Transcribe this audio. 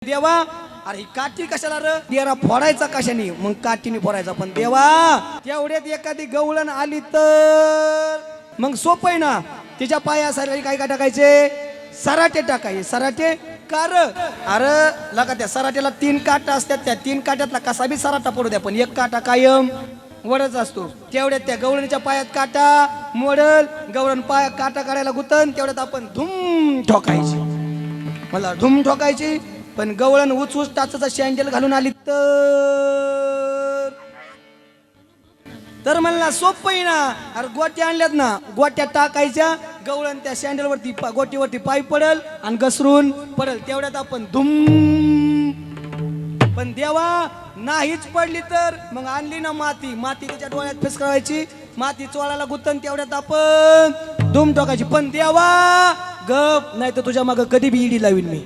देवा अरे ही काठी कशाला र देरा फोडायचा कशाने मग काठीने फोडायचा पण देवा तेवढ्यात एखादी गवळण आली तर मग सोपं आहे ना तिच्या पायासारखे काय काय टाकायचे सराटे टाकायचे सराटे कार अरे लगा त्या सराट्याला 3 काटा असतात त्या 3 काट्यातला कसा बी सराटा पडू द्या पण एक काटा कायम वडच असतो तेवढ्यात त्या गवळणीच्या पायात काटा मोडल गवळण पाय काटा काढायला गुतन तेवढ्यात आपण धूम ठोकायची मला धूम ठोकायची पण गवळण उचूच टाचाचा शँडल घालून आली तर म्हणला सोपं आहे ना अरे गोट्या आणल्यात ना गोट्या टाकायच्या गवळण त्या शँडल वरती गोटीवरती पाय पडल आणि घसरून पडल तेवढ्यात आपण धूम पण देवा नाहीच पडली तर मग आणली ना माती माती तिच्या डोळ्यात फिसकावायची माती चोळायला गुतन तेवढ्यात आपण धूम ठोकायची पण देवा गप नाही तर तुझ्या मागं कधी बी इडी लावीन मी